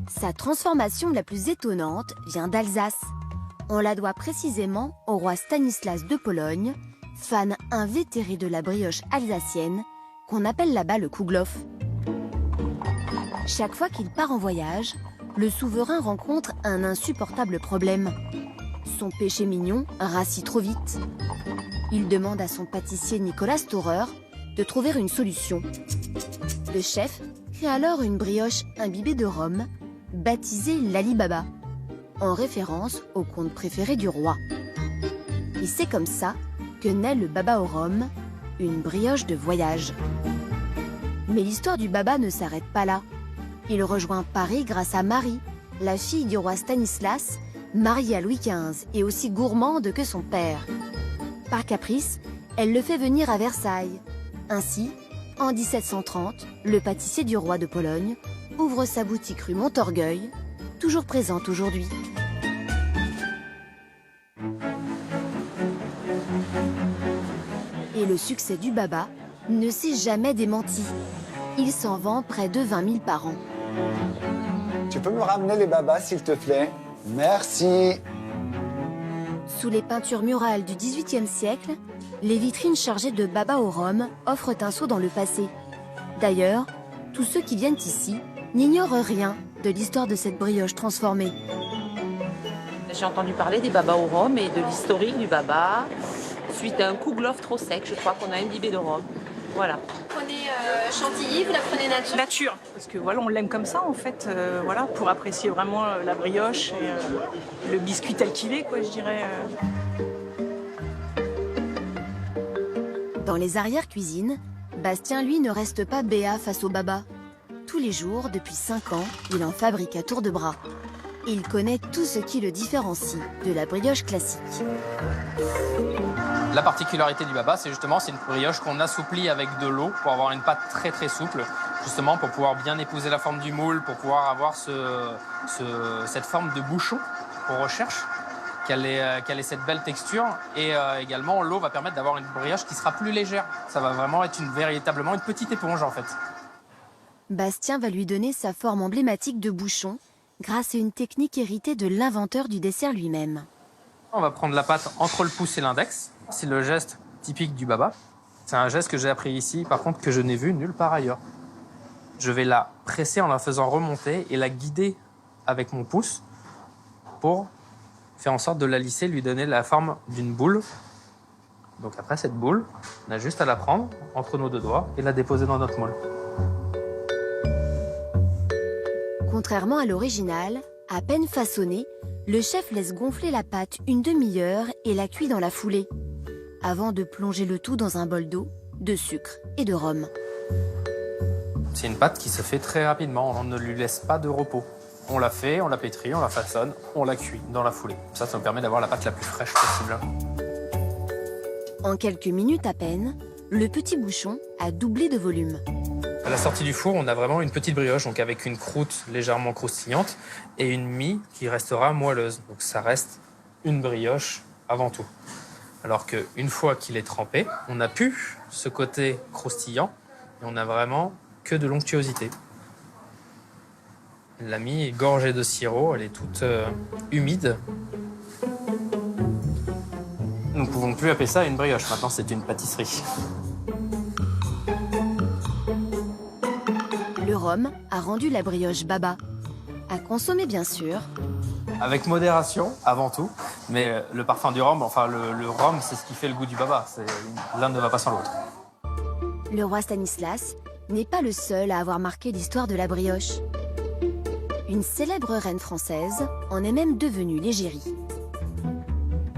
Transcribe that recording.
Sa transformation la plus étonnante vient d'Alsace. On la doit précisément au roi Stanislas de Pologne, fan invétéré de la brioche alsacienne, qu'on appelle là-bas le Kouglof. Chaque fois qu'il part en voyage, le souverain rencontre un insupportable problème. Son péché mignon rassit trop vite. Il demande à son pâtissier Nicolas Storer de trouver une solution. Le chef crée alors une brioche imbibée de rhum, baptisée l'Ali Baba, en référence au conte préféré du roi. Et c'est comme ça que naît le baba au rhum, une brioche de voyage. Mais l'histoire du baba ne s'arrête pas là. Il rejoint Paris grâce à Marie, la fille du roi Stanislas, mariée à Louis XV et aussi gourmande que son père. Par caprice, elle le fait venir à Versailles. Ainsi, en 1730, le pâtissier du roi de Pologne ouvre sa boutique rue Montorgueil, toujours présente aujourd'hui. Et le succès du baba ne s'est jamais démenti. Il s'en vend près de 20 000 par an. Tu peux me ramener les babas, s'il te plaît? Merci. Sous les peintures murales du XVIIIe siècle, les vitrines chargées de baba au rhum offrent un saut dans le passé. D'ailleurs, tous ceux qui viennent ici n'ignorent rien de l'histoire de cette brioche transformée. J'ai entendu parler des babas au rhum et de l'historique du baba, suite à un Kouglof trop sec, je crois qu'on a imbibé de rhum. Voilà. Vous prenez chantilly, vous la prenez nature? Nature, parce que voilà, on l'aime comme ça en fait, voilà, pour apprécier vraiment la brioche et le biscuit tel qu'il est, quoi, je dirais. Dans les arrière-cuisines, Bastien, lui, ne reste pas béat face au baba. Tous les jours, depuis 5 ans, il en fabrique à tour de bras. Il connaît tout ce qui le différencie de la brioche classique. La particularité du baba, c'est justement c'est une brioche qu'on assouplit avec de l'eau pour avoir une pâte très très souple, justement pour pouvoir bien épouser la forme du moule, pour pouvoir avoir cette forme de bouchon qu'on recherche, qu'elle ait cette belle texture. Et également, l'eau va permettre d'avoir une brioche qui sera plus légère. Ça va vraiment être véritablement une petite éponge en fait. Bastien va lui donner sa forme emblématique de bouchon grâce à une technique héritée de l'inventeur du dessert lui-même. On va prendre la pâte entre le pouce et l'index. C'est le geste typique du baba. C'est un geste que j'ai appris ici, par contre, que je n'ai vu nulle part ailleurs. Je vais la presser en la faisant remonter et la guider avec mon pouce pour faire en sorte de la lisser, lui donner la forme d'une boule. Donc après cette boule, on a juste à la prendre entre nos deux doigts et la déposer dans notre moule. Contrairement à l'original, à peine façonné, le chef laisse gonfler la pâte une demi-heure et la cuit dans la foulée, avant de plonger le tout dans un bol d'eau, de sucre et de rhum. C'est une pâte qui se fait très rapidement, on ne lui laisse pas de repos. On la fait, on la pétrit, on la façonne, on la cuit dans la foulée. Ça nous permet d'avoir la pâte la plus fraîche possible. En quelques minutes à peine, le petit bouchon a doublé de volume. À la sortie du four, on a vraiment une petite brioche, donc avec une croûte légèrement croustillante et une mie qui restera moelleuse. Donc ça reste une brioche avant tout. Alors qu'une fois qu'il est trempé, on n'a plus ce côté croustillant et on n'a vraiment que de l'onctuosité. La mie est gorgée de sirop, elle est toute humide. Nous ne pouvons plus appeler ça une brioche, maintenant c'est une pâtisserie. Le rhum a rendu la brioche baba. À consommer bien sûr. Avec modération, avant tout. Mais le parfum du rhum, enfin le rhum, c'est ce qui fait le goût du baba. L'un ne va pas sans l'autre. Le roi Stanislas n'est pas le seul à avoir marqué l'histoire de la brioche. Une célèbre reine française en est même devenue l'égérie.